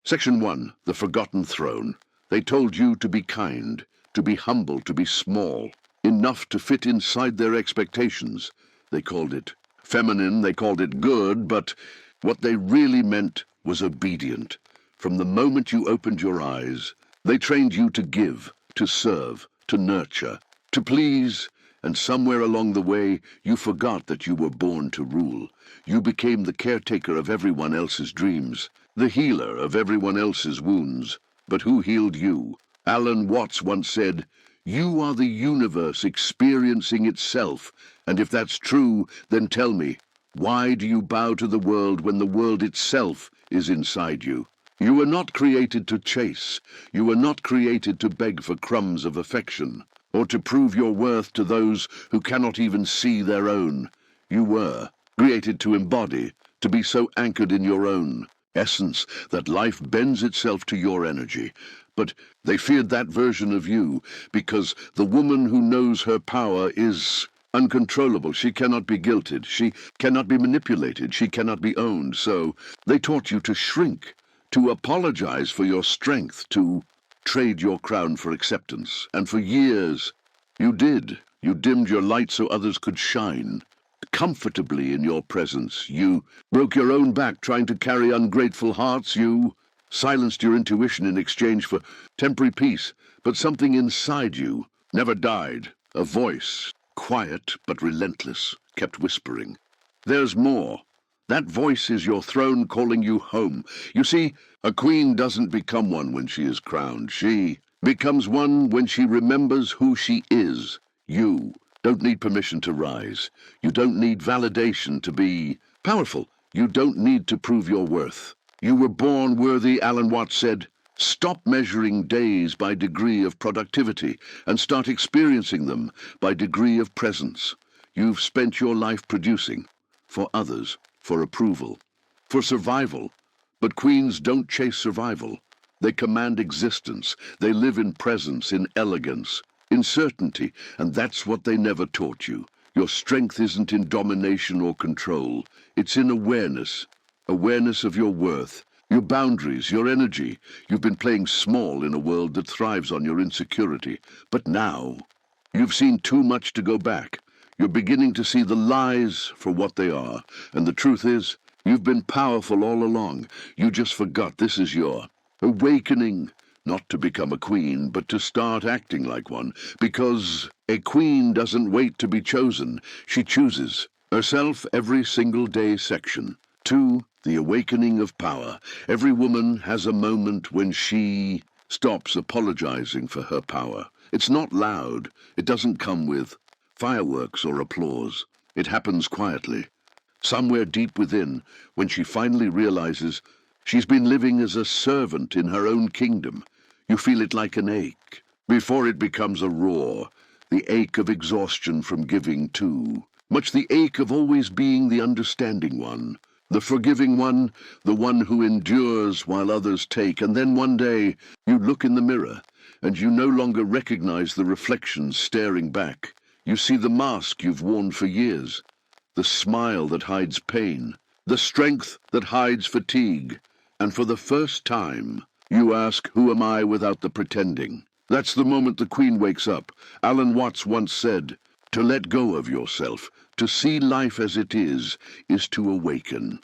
Section 1, The Forgotten Throne. They told you to be kind, to be humble, to be small, enough to fit inside their expectations. They called it feminine, they called it good, but what they really meant was obedient. From the moment you opened your eyes, they trained you to give, to serve, to nurture, to please, and somewhere along the way you forgot that you were born to rule. You became the caretaker of everyone else's dreams, the healer of everyone else's wounds. But who healed you? Alan Watts once said, "You are the universe experiencing itself, and if that's true, then tell me, why do you bow to the world when the world itself is inside you?" You were not created to chase. You were not created to beg for crumbs of affection, or to prove your worth to those who cannot even see their own. You were created to embody, to be so anchored in your own essence that life bends itself to your energy. But they feared that version of you because the woman who knows her power is uncontrollable. She cannot be guilted. She cannot be manipulated. She cannot be owned. So they taught you to shrink, to apologize for your strength, to trade your crown for acceptance. And for years, you did. You dimmed your light so others could shine comfortably in your presence. You broke your own back trying to carry ungrateful hearts. You silenced your intuition in exchange for temporary peace. But something inside you never died. A voice, quiet but relentless, kept whispering, "There's more." That voice is your throne calling you home. You see, a queen doesn't become one when she is crowned. She becomes one when she remembers who she is. You don't need permission to rise. You don't need validation to be powerful. You don't need to prove your worth. You were born worthy, Alan Watts said. Stop measuring days by degree of productivity and start experiencing them by degree of presence. You've spent your life producing for others, for approval, for survival. But queens don't chase survival. They command existence. They live in presence, in elegance, in certainty, and that's what they never taught you. Your strength isn't in domination or control. It's in awareness, awareness of your worth, your boundaries, your energy. You've been playing small in a world that thrives on your insecurity. But now, you've seen too much to go back. You're beginning to see the lies for what they are. And the truth is, you've been powerful all along. You just forgot this is your awakening. Not to become a queen, but to start acting like one. Because a queen doesn't wait to be chosen. She chooses herself every single day. Section 2, The Awakening of Power. Every woman has a moment when she stops apologizing for her power. It's not loud. It doesn't come with fireworks or applause. It happens quietly, somewhere deep within, when she finally realizes she's been living as a servant in her own kingdom. You feel it like an ache, before it becomes a roar, the ache of exhaustion from giving too much, the ache of always being the understanding one, the forgiving one, the one who endures while others take. And then one day, you look in the mirror, and you no longer recognize the reflection staring back. You see the mask you've worn for years, the smile that hides pain, the strength that hides fatigue. And for the first time, you ask, who am I without the pretending? That's the moment the queen wakes up. Alan Watts once said, to let go of yourself, to see life as it is to awaken.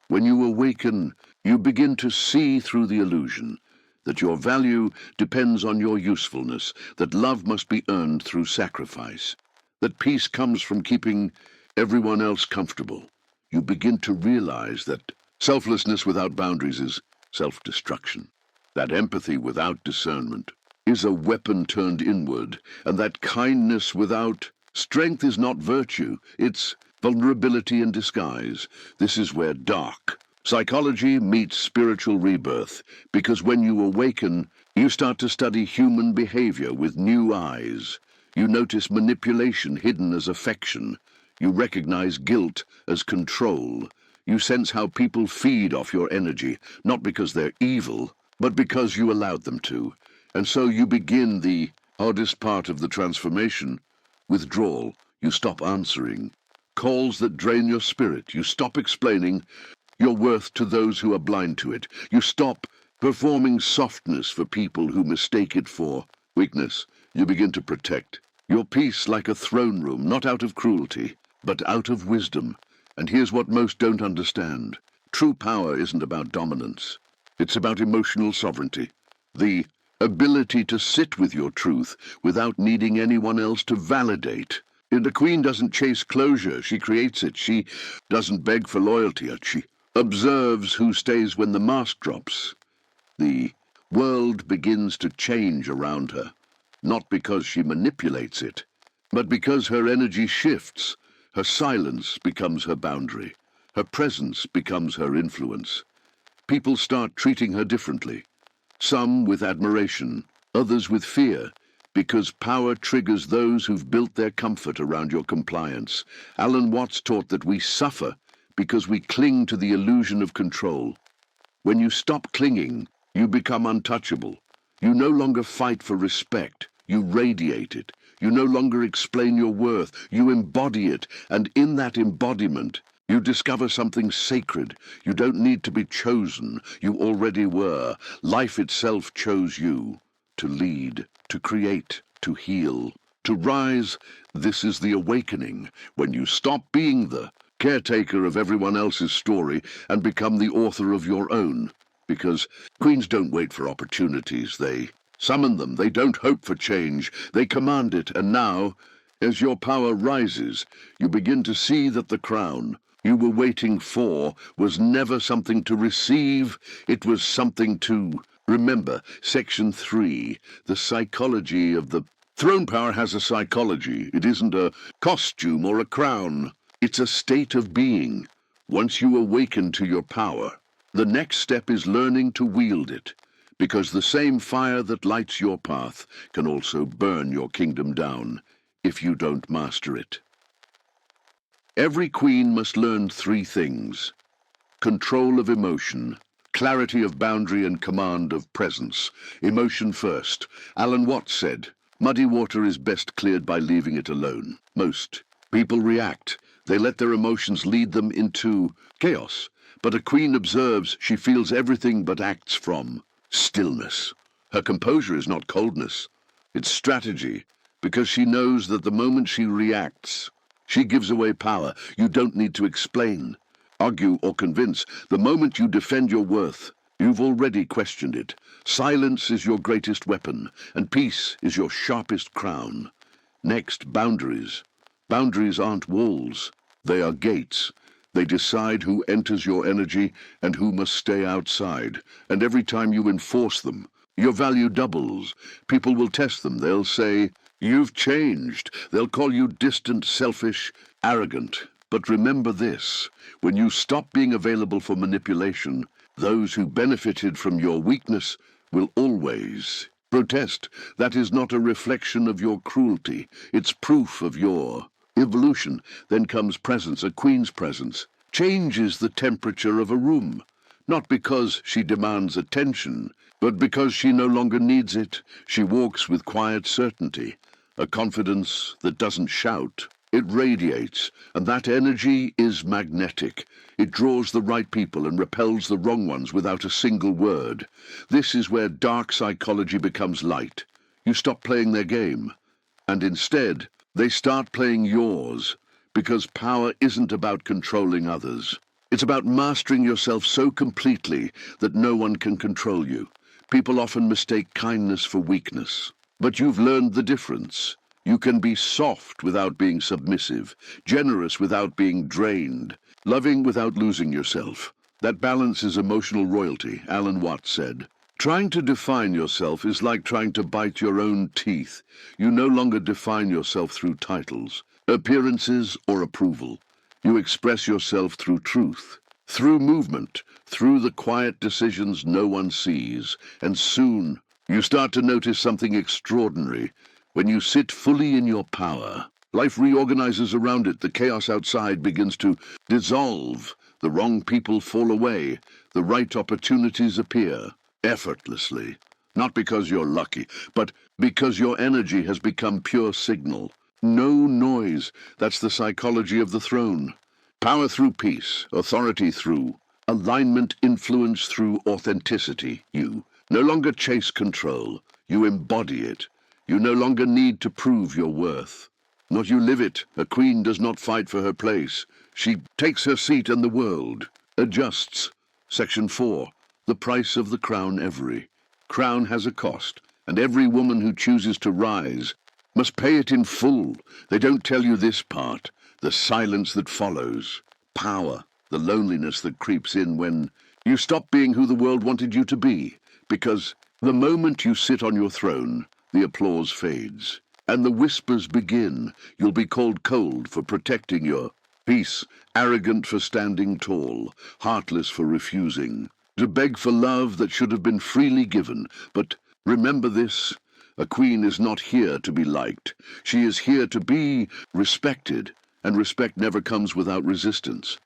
When you awaken, you begin to see through the illusion that your value depends on your usefulness, that love must be earned through sacrifice, that peace comes from keeping everyone else comfortable. You begin to realize that selflessness without boundaries is self-destruction, that empathy without discernment is a weapon turned inward, and that kindness without strength is not virtue, it's vulnerability in disguise. This is where dark psychology meets spiritual rebirth, because when you awaken, you start to study human behavior with new eyes. You notice manipulation hidden as affection. You recognize guilt as control. You sense how people feed off your energy, not because they're evil, but because you allowed them to. And so you begin the hardest part of the transformation, withdrawal. You stop answering calls that drain your spirit. You stop explaining your worth to those who are blind to it. You stop performing softness for people who mistake it for weakness. You begin to protect your peace like a throne room, not out of cruelty, but out of wisdom. And here's what most don't understand. True power isn't about dominance. It's about emotional sovereignty. The ability to sit with your truth without needing anyone else to validate. And the queen doesn't chase closure, she creates it. She doesn't beg for loyalty, she observes who stays when the mask drops. The world begins to change around her, not because she manipulates it, but because her energy shifts. Her silence becomes her boundary. Her presence becomes her influence. People start treating her differently. Some with admiration, others with fear, because power triggers those who've built their comfort around your compliance. Alan Watts taught that we suffer because we cling to the illusion of control. When you stop clinging, you become untouchable. You no longer fight for respect. You radiate it. You no longer explain your worth. You embody it, and in that embodiment, you discover something sacred. You don't need to be chosen. You already were. Life itself chose you to lead, to create, to heal, to rise. This is the awakening, when you stop being the caretaker of everyone else's story and become the author of your own. Because queens don't wait for opportunities. They summon them. They don't hope for change. They command it. And now, as your power rises, you begin to see that the crown you were waiting for was never something to receive. It was something to remember. Section 3, the psychology of the throne. Power has a psychology. It isn't a costume or a crown. It's a state of being. Once you awaken to your power, the next step is learning to wield it, because the same fire that lights your path can also burn your kingdom down if you don't master it. Every queen must learn 3 things: control of emotion, clarity of boundary, and command of presence. Emotion first. Alan Watts said, "Muddy water is best cleared by leaving it alone." Most people react. They let their emotions lead them into chaos. But a queen observes, she feels everything but acts from stillness. Her composure is not coldness, it's strategy, because she knows that the moment she reacts, she gives away power. You don't need to explain, argue, or convince. The moment you defend your worth, you've already questioned it. Silence is your greatest weapon, and peace is your sharpest crown. Next, boundaries. Boundaries aren't walls, they are gates. They decide who enters your energy and who must stay outside. And every time you enforce them, your value doubles. People will test them. They'll say, "You've changed." They'll call you distant, selfish, arrogant. But remember this: when you stop being available for manipulation, those who benefited from your weakness will always protest. That is not a reflection of your cruelty. It's proof of your evolution. Then comes presence. A queen's presence changes the temperature of a room, not because she demands attention, but because she no longer needs it. She walks with quiet certainty, a confidence that doesn't shout. It radiates, and that energy is magnetic. It draws the right people and repels the wrong ones without a single word. This is where dark psychology becomes light. You stop playing their game, and instead they start playing yours, because power isn't about controlling others. It's about mastering yourself so completely that no one can control you. People often mistake kindness for weakness, but you've learned the difference. You can be soft without being submissive, generous without being drained, loving without losing yourself. That balance is emotional royalty, Alan Watts said. Trying to define yourself is like trying to bite your own teeth. You no longer define yourself through titles, appearances, or approval. You express yourself through truth, through movement, through the quiet decisions no one sees. And soon you start to notice something extraordinary. When you sit fully in your power, life reorganizes around it. The chaos outside begins to dissolve. The wrong people fall away. The right opportunities appear effortlessly. Not because you're lucky, but because your energy has become pure signal. No noise. That's the psychology of the throne. Power through peace, authority through alignment, influence through authenticity. You no longer chase control. You embody it. You no longer need to prove your worth. Not you live it. A queen does not fight for her place. She takes her seat in the world. Adjusts. Section 4. The price of the crown. Every crown has a cost, and every woman who chooses to rise must pay it in full. They don't tell you this part, the silence that follows, power, the loneliness that creeps in when you stop being who the world wanted you to be, because the moment you sit on your throne, the applause fades, and the whispers begin. You'll be called cold for protecting your peace, arrogant for standing tall, heartless for refusing, to beg for love that should have been freely given. But remember this, a queen is not here to be liked. She is here to be respected, and respect never comes without resistance.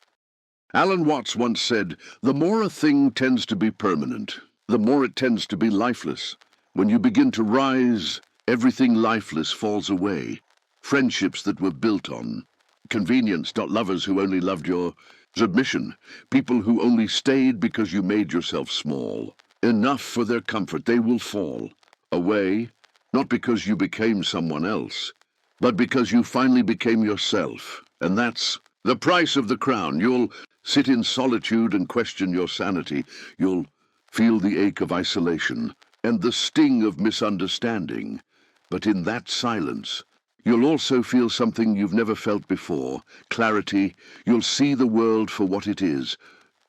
Alan Watts once said, "The more a thing tends to be permanent, the more it tends to be lifeless. When you begin to rise, everything lifeless falls away. Friendships that were built on convenience, not lovers who only loved your submission, people who only stayed because you made yourself small, enough for their comfort, they will fall away, not because you became someone else, but because you finally became yourself. And that's the price of the crown. You'll sit in solitude and question your sanity. You'll feel the ache of isolation and the sting of misunderstanding. But in that silence, you'll also feel something you've never felt before, clarity. You'll see the world for what it is,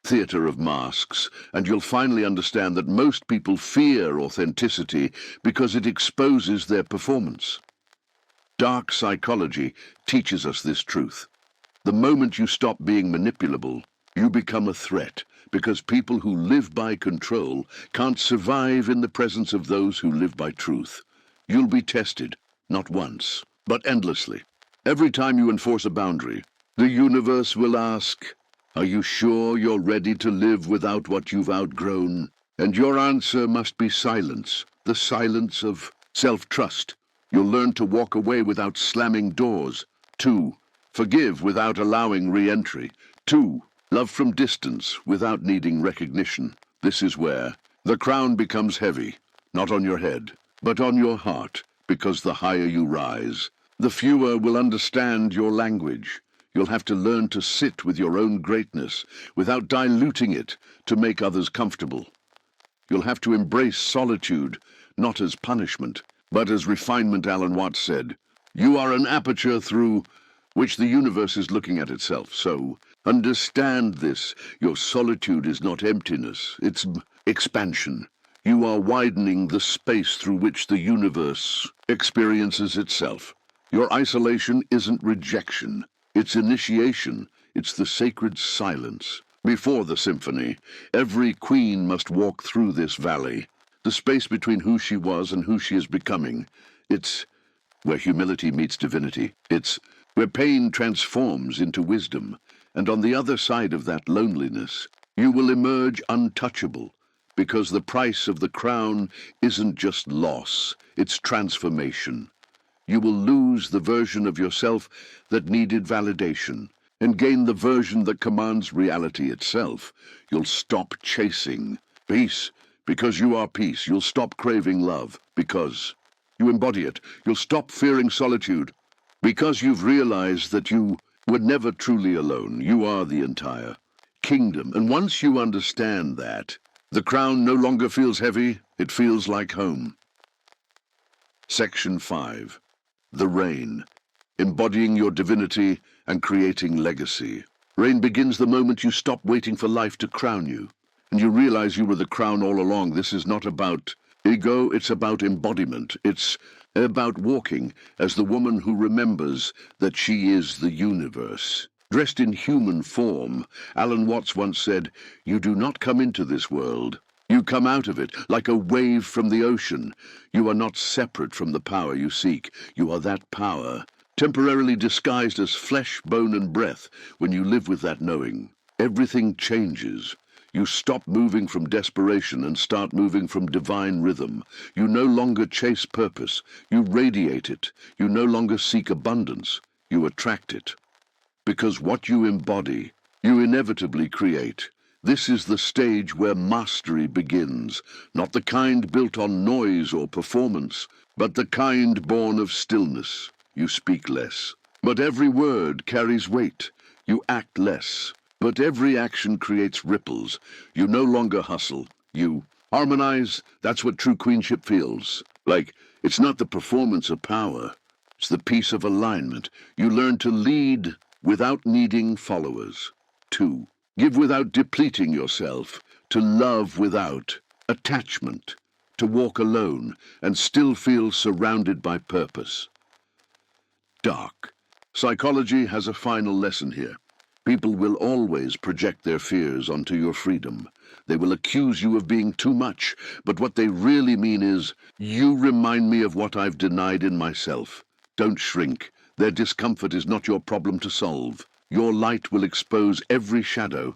theater of masks, and you'll finally understand that most people fear authenticity because it exposes their performance. Dark psychology teaches us this truth. The moment you stop being manipulable, you become a threat, because people who live by control can't survive in the presence of those who live by truth. You'll be tested, not once, but endlessly. Every time you enforce a boundary, the universe will ask, "Are you sure you're ready to live without what you've outgrown?" And your answer must be silence, the silence of self-trust. You'll learn to walk away without slamming doors. 2. Forgive without allowing re-entry. 2. Love from distance without needing recognition. This is where the crown becomes heavy, not on your head, but on your heart, because the higher you rise, the fewer will understand your language. You'll have to learn to sit with your own greatness without diluting it to make others comfortable. You'll have to embrace solitude, not as punishment, but as refinement. Alan Watts said, "You are an aperture through which the universe is looking at itself." So understand this. Your solitude is not emptiness, it's expansion. You are widening the space through which the universe experiences itself. Your isolation isn't rejection, it's initiation. It's the sacred silence. Before the symphony, every queen must walk through this valley, the space between who she was and who she is becoming. It's where humility meets divinity. It's where pain transforms into wisdom. And on the other side of that loneliness, you will emerge untouchable, because the price of the crown isn't just loss, it's transformation. You will lose the version of yourself that needed validation and gain the version that commands reality itself. You'll stop chasing peace because you are peace. You'll stop craving love because you embody it. You'll stop fearing solitude because you've realized that you were never truly alone. You are the entire kingdom. And once you understand that, the crown no longer feels heavy, it feels like home. Section 5. The Reign. Embodying your divinity and creating legacy. Reign begins the moment you stop waiting for life to crown you, and you realize you were the crown all along. This is not about ego, it's about embodiment. It's about walking as the woman who remembers that she is the universe. Dressed in human form, Alan Watts once said, "You do not come into this world. You come out of it like a wave from the ocean. You are not separate from the power you seek. You are that power, temporarily disguised as flesh, bone, and breath. When you live with that knowing, everything changes. You stop moving from desperation and start moving from divine rhythm. You no longer chase purpose. You radiate it. You no longer seek abundance. You attract it. Because what you embody, you inevitably create. This is the stage where mastery begins, not the kind built on noise or performance, but the kind born of stillness. You speak less, but every word carries weight. You act less, but every action creates ripples. You no longer hustle. You harmonize. That's what true queenship feels like. It's not the performance of power. It's the peace of alignment. You learn to lead without needing followers. 2. Give without depleting yourself, to love without attachment, to walk alone and still feel surrounded by purpose. Dark. Psychology has a final lesson here. People will always project their fears onto your freedom. They will accuse you of being too much, but what they really mean is, you remind me of what I've denied in myself. Don't shrink. Their discomfort is not your problem to solve. Your light will expose every shadow,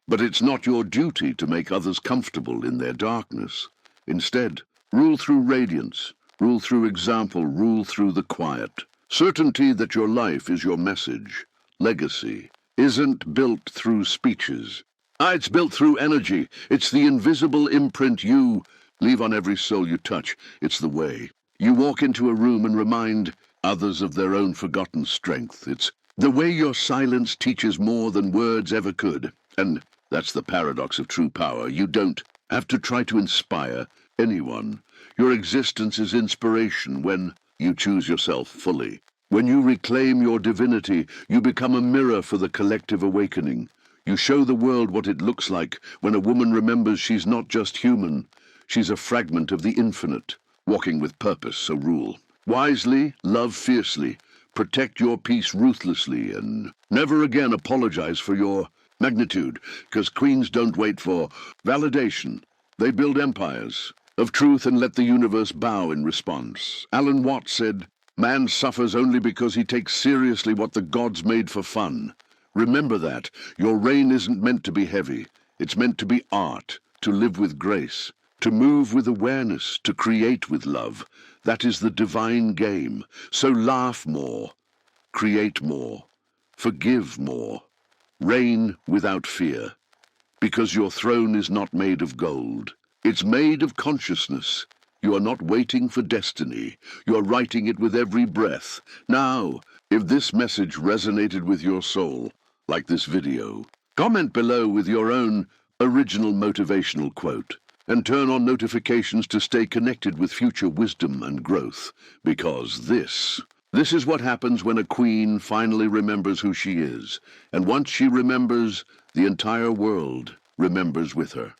but it's not your duty to make others comfortable in their darkness. Instead, rule through radiance, rule through example, rule through the quiet. Certainty that your life is your message. Legacy isn't built through speeches. It's built through energy. It's the invisible imprint you leave on every soul you touch. It's the way you walk into a room and remind others of their own forgotten strength. It's the way your silence teaches more than words ever could. And that's the paradox of true power. You don't have to try to inspire anyone. Your existence is inspiration when you choose yourself fully. When you reclaim your divinity, you become a mirror for the collective awakening. You show the world what it looks like when a woman remembers she's not just human. She's a fragment of the infinite, walking with purpose. So rule wisely, love fiercely, protect your peace ruthlessly, and never again apologize for your magnitude, because queens don't wait for validation. They build empires of truth and let the universe bow in response. Alan Watts said, "Man suffers only because he takes seriously what the gods made for fun." Remember that. Your reign isn't meant to be heavy. It's meant to be art, to live with grace, to move with awareness, to create with love. That is the divine game. So laugh more, create more, forgive more, reign without fear. Because your throne is not made of gold. It's made of consciousness. You are not waiting for destiny. You are writing it with every breath. Now, if this message resonated with your soul, like this video, comment below with your own original motivational quote, and turn on notifications to stay connected with future wisdom and growth. Because this is what happens when a queen finally remembers who she is. And once she remembers, the entire world remembers with her.